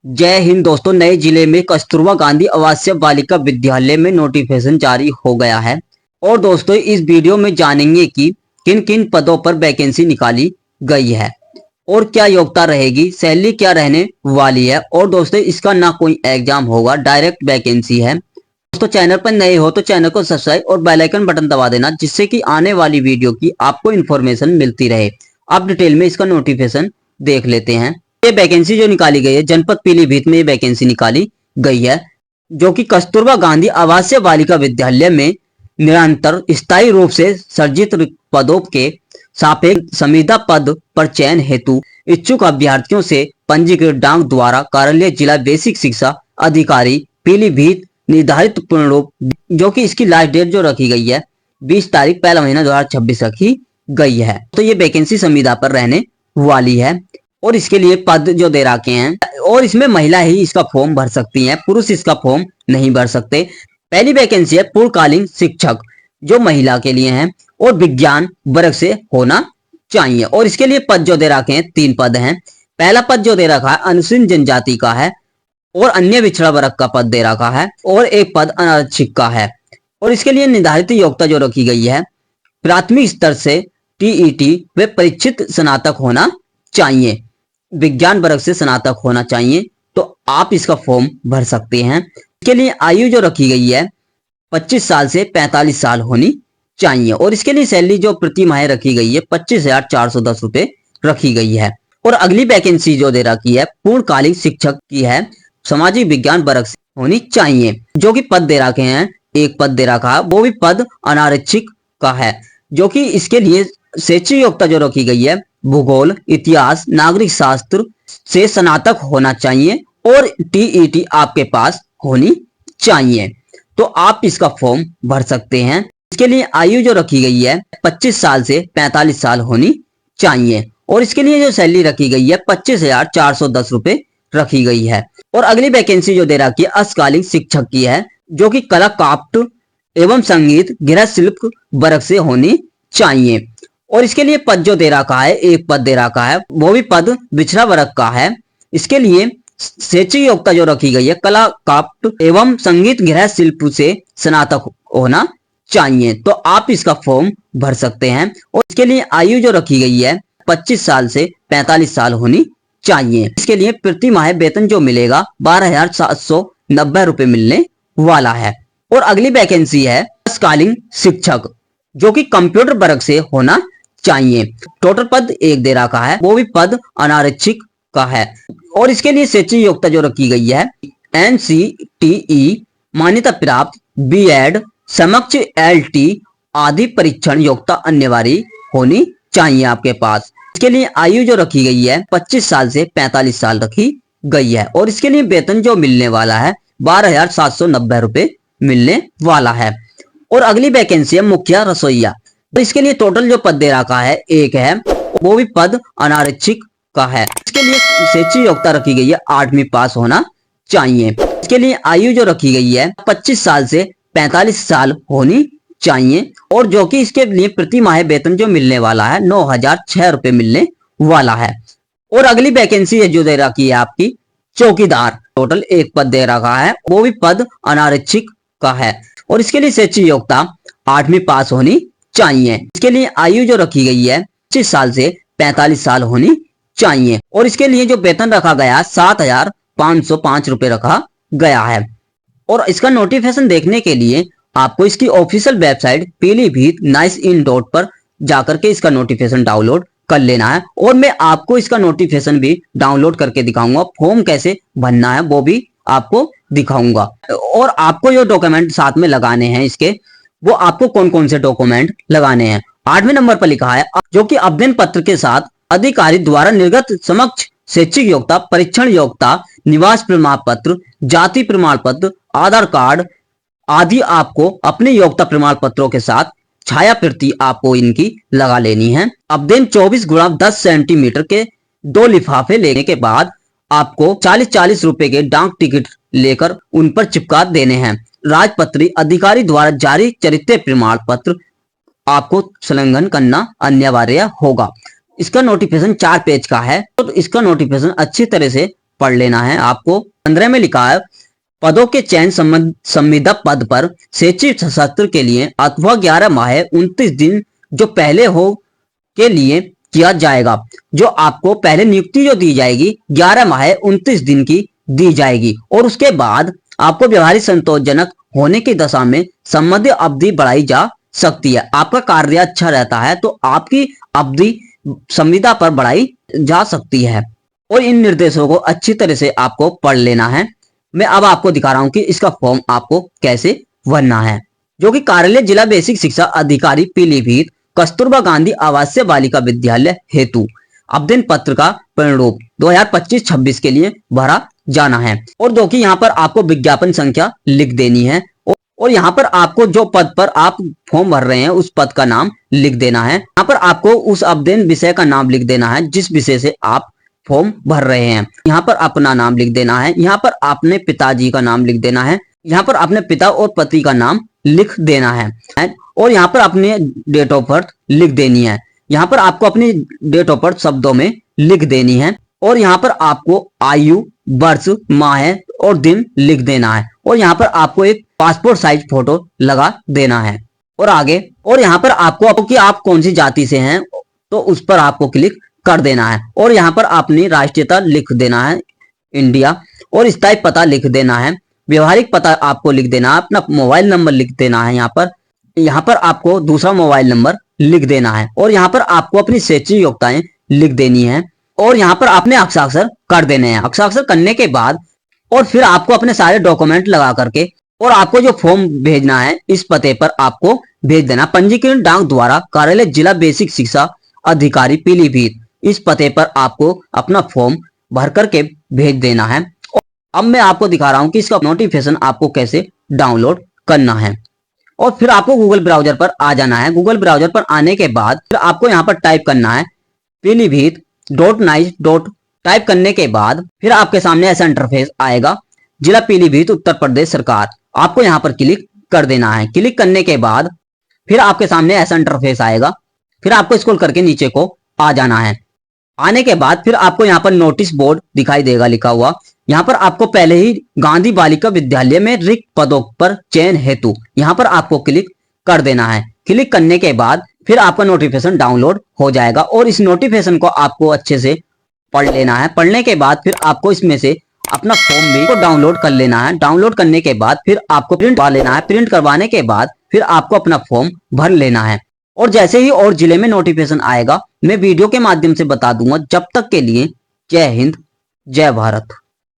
जय हिंद दोस्तों। नए जिले में कस्तूरबा गांधी आवासीय बालिका विद्यालय में नोटिफिकेशन जारी हो गया है। और दोस्तों इस वीडियो में जानेंगे कि किन किन पदों पर वैकेंसी निकाली गई है और क्या योग्यता रहेगी, सैलरी क्या रहने वाली है। और दोस्तों इसका ना कोई एग्जाम होगा, डायरेक्ट वैकेंसी है। दोस्तों चैनल पर नए हो तो चैनल को सब्सक्राइब और बेल आइकन बटन दबा देना, जिससे कि आने वाली वीडियो की आपको इन्फॉर्मेशन मिलती रहे। अब डिटेल में इसका नोटिफिकेशन देख लेते हैं। ये वैकेंसी जो निकाली गई है जनपद पीलीभीत में ये वैकेंसी निकाली गई है, जो कि कस्तूरबा गांधी आवासीय बालिका विद्यालय में निरंतर स्थायी रूप से सर्जित पदों के सापेक्ष संविदा पद पर चयन हेतु इच्छुक अभ्यर्थियों से पंजीकृत डाक द्वारा कार्यालय जिला बेसिक शिक्षा अधिकारी पीलीभीत निर्धारित पूर्ण रूप, जो कि इसकी लास्ट डेट जो रखी गई है 20 तारीख पहला महीना 2026 रखी गई है। तो ये वैकेंसी संविदा पर रहने वाली है और इसके लिए पद जो दे रखे हैं और इसमें महिला ही इसका फॉर्म भर सकती हैं, पुरुष इसका फॉर्म नहीं भर सकते। पहली वैकेंसी है पूर्णकालीन शिक्षक, जो महिला के लिए है और विज्ञान वर्ग से होना चाहिए। और इसके लिए पद जो दे रखे हैं 3 पद हैं। पहला पद जो दे रखा है अनुसूचित जनजाति का है और अन्य पिछड़ा वर्ग का पद दे रखा है और एक पद अनारक्षित का है। और इसके लिए निर्धारित योग्यता जो रखी गई है प्राथमिक स्तर से टीईटी व परीक्षित स्नातक होना चाहिए, विज्ञान वर्ग से स्नातक होना चाहिए। तो आप इसका फॉर्म भर सकते हैं। इसके लिए आयु जो रखी गई है 25 साल से 45 साल होनी चाहिए। और इसके लिए सैलरी जो प्रति माह रखी गई है 25,410 रुपए रखी गई है। और अगली वैकेंसी जो दे रखी है पूर्णकालिक शिक्षक की है, सामाजिक विज्ञान वर्ग से होनी चाहिए। जो कि पद दे रखे हैं, एक पद दे रखा है, वो भी पद अनारक्षित का है। जो कि इसके लिए शैक्षिक योग्यता जो रखी गई है भूगोल, इतिहास, नागरिक शास्त्र से स्नातक होना चाहिए और टीईटी आपके पास होनी चाहिए। तो आप इसका फॉर्म भर सकते हैं। इसके लिए आयु जो रखी गई है 25 साल से 45 साल होनी चाहिए। और इसके लिए जो सैलरी रखी गई है 25,410 रुपए रखी गई है। और अगली वैकेंसी जो दे रखी है अस्थायी शिक्षक की है, जो कि कला क्राफ्ट एवं संगीत गृह शिल्प वर्ग से होनी चाहिए। और इसके लिए पद जो दे रखा है, एक पद दे रखा है, वो भी पद पिछड़ा वर्ग का है। इसके लिए शैक्षिक योग्यता जो रखी गई है कला क्राफ्ट एवं संगीत गृह शिल्प से स्नातक होना चाहिए। तो आप इसका फॉर्म भर सकते हैं। और इसके लिए आयु जो रखी गई है 25 साल से 45 साल होनी चाहिए। इसके लिए प्रति माह वेतन जो मिलेगा 12,790 रुपए मिलने वाला है। और अगली वैकेंसी है अस्थायी शिक्षक, जो कि कंप्यूटर वर्ग से होना चाहिए। टोटल पद एक दे रखा है, वो भी पद अनारक्षित का है। और इसके लिए शैक्षिक योग्यता जो रखी गई है एनसीटीई मान्यता प्राप्त बीएड समक्ष एलटी आदि परीक्षण योग्यता अनिवार्य होनी चाहिए आपके पास। इसके लिए आयु जो रखी गई है 25 साल से 45 साल रखी गई है। और इसके लिए वेतन जो मिलने वाला है 12,790 रुपए मिलने वाला है। और अगली वैकेंसी है मुखिया रसोईया। तो इसके लिए टोटल जो पद दे रखा है एक है, वो भी पद अनारक्षित का है। इसके लिए शैक्षिक योग्यता रखी गई है 8वीं पास होना चाहिए। इसके लिए आयु जो रखी गई है 25 साल से 45 साल होनी चाहिए। और जो कि इसके लिए प्रति माह वेतन जो मिलने वाला है 9,006 रुपए मिलने वाला है। और अगली वैकेंसी है जो दे रखी है आपकी चौकीदार। टोटल एक पद दे रखा है, वो भी पद अनारक्षित का है। और इसके लिए शैक्षिक योग्यता 8वीं पास होनी चाहिए। इसके लिए आयु जो रखी गई है 25 साल से 45 साल होनी चाहिए। और इसके लिए जो वेतन रखा गया 7,505 रुपए रखा गया है। और इसका नोटिफिकेशन देखने के लिए आपको इसकी official website Pilibhit nice in dot पर जाकर के इसका नोटिफिकेशन डाउनलोड कर लेना है। और मैं आपको इसका नोटिफिकेशन भी डाउनलोड करके दिखाऊंगा, फॉर्म कैसे भरना है वो भी आपको दिखाऊंगा। और आपको जो डॉक्यूमेंट साथ में लगाने हैं इसके, वो आपको कौन कौन से डॉक्यूमेंट लगाने हैं 8वें नंबर पर लिखा है, जो कि आवेदन पत्र के साथ अधिकारी द्वारा निर्गत समक्ष शैक्षिक योग्यता, परीक्षण योग्यता, निवास प्रमाण पत्र, जाति प्रमाण पत्र, आधार कार्ड आदि आपको अपने योग्यता प्रमाण पत्रों के साथ छाया प्रति आपको इनकी लगा लेनी है। आवेदन 24x10 सेंटीमीटर के 2 लिफाफे लेने के बाद आपको 40-40 रुपए के डाक टिकट लेकर उन पर चिपका देने हैं। राजपत्री अधिकारी द्वारा जारी चरित्र प्रमाण पत्र आपको संलग्न करना अनिवार्य होगा। इसका नोटिफिकेशन 4 पेज का है, तो इसका नोटिफिकेशन अच्छी तरह से पढ़ लेना है। आपको 15 में लिखा है पदों के चयन संविदा पद पर शैक्षिक सत्र के लिए अथवा 11 माह 29 दिन जो पहले हो के लिए किया जाएगा। जो आपको पहले नियुक्ति जो दी जाएगी 11 माह 29 दिन की दी जाएगी और उसके बाद आपको व्यवहारिक संतोषजनक होने की दशा में संबंधित अवधि बढ़ाई जा सकती है। आपका कार्य अच्छा रहता है तो आपकी अवधि संविदा पर बढ़ाई जा सकती है और इन निर्देशों को अच्छी तरह से आपको पढ़ लेना है। मैं अब आपको दिखा रहा हूं कि इसका फॉर्म आपको कैसे भरना है, जो कि कार्यालय जिला बेसिक शिक्षा अधिकारी पीलीभीत कस्तूरबा गांधी आवासीय बालिका विद्यालय हेतु आवेदन पत्र का प्रारूप 2025-26 के लिए भरा जाना है। और जो कि यहाँ पर आपको विज्ञापन संख्या लिख देनी है और यहाँ पर आपको जो पद पर आप फॉर्म भर रहे हैं उस पद का नाम लिख देना है। यहाँ पर आपको उस आवेदन विषय का नाम लिख देना है जिस विषय से आप फॉर्म भर रहे हैं। यहाँ पर अपना नाम लिख देना है, यहाँ पर आपने पिताजी का नाम लिख देना है, यहाँ पर अपने पिता और पति का नाम लिख देना है और यहाँ पर अपने डेट ऑफ बर्थ लिख देनी है। यहाँ पर आपको अपनी डेट ऑफ बर्थ शब्दों में लिख देनी है और यहाँ पर आपको आयु, वर्ष, माह और दिन लिख देना है और यहाँ पर आपको एक पासपोर्ट साइज फोटो लगा देना है। और आगे और यहाँ पर आपको कि आप कौन सी जाति से हैं तो उस पर आपको क्लिक कर देना है और यहाँ पर अपनी राष्ट्रीयता लिख देना है इंडिया और स्थायी पता लिख देना है। व्यवहारिक पता आपको लिख देना है, अपना मोबाइल नंबर लिख देना है। यहाँ पर आपको दूसरा मोबाइल नंबर लिख देना है और यहाँ पर आपको अपनी शैक्षिक योग्यताएं लिख देनी है और यहाँ पर आपने हस्ताक्षर कर देने हैं। हस्ताक्षर करने के बाद और फिर आपको अपने सारे डॉक्यूमेंट लगा करके और आपको जो फॉर्म भेजना है इस पते पर आपको भेज देना। पंजीकरण डाक द्वारा कार्यालय जिला बेसिक शिक्षा अधिकारी पीलीभीत इस पते पर आपको अपना फॉर्म भर करके भेज देना है। अब मैं आपको दिखा रहा हूं कि इसका नोटिफिकेशन आपको कैसे डाउनलोड करना है। और फिर आपको गूगल ब्राउजर पर आ जाना है। गूगल ब्राउजर पर आने के बाद फिर आपको यहाँ पर टाइप करना है पीलीभीत.nice. टाइप करने के बाद फिर आपके सामने ऐसा इंटरफेस आएगा, जिला पीलीभीत उत्तर प्रदेश सरकार। आपको यहाँ पर क्लिक कर देना है। क्लिक करने के बाद फिर आपके सामने ऐसा इंटरफेस आएगा, फिर आपको स्क्रॉल करके नीचे को आ जाना है। आने के बाद फिर आपको यहाँ पर नोटिस बोर्ड दिखाई देगा लिखा हुआ। यहाँ पर आपको पहले ही गांधी बालिका विद्यालय में रिक्त पदों पर चयन हेतु यहाँ पर आपको क्लिक कर देना है। क्लिक करने के बाद फिर आपका नोटिफिकेशन डाउनलोड हो जाएगा और इस नोटिफिकेशन को आपको अच्छे से पढ़ लेना है। पढ़ने के बाद फिर आपको इसमें से अपना फॉर्म भी को डाउनलोड कर लेना है। डाउनलोड करने के बाद फिर आपको प्रिंट करवा लेना है। प्रिंट करवाने के बाद फिर आपको अपना फॉर्म भर लेना है और जैसे ही और जिले में नोटिफिकेशन आएगा मैं वीडियो के माध्यम से बता दूंगा। जब तक के लिए जय हिंद, जय भारत।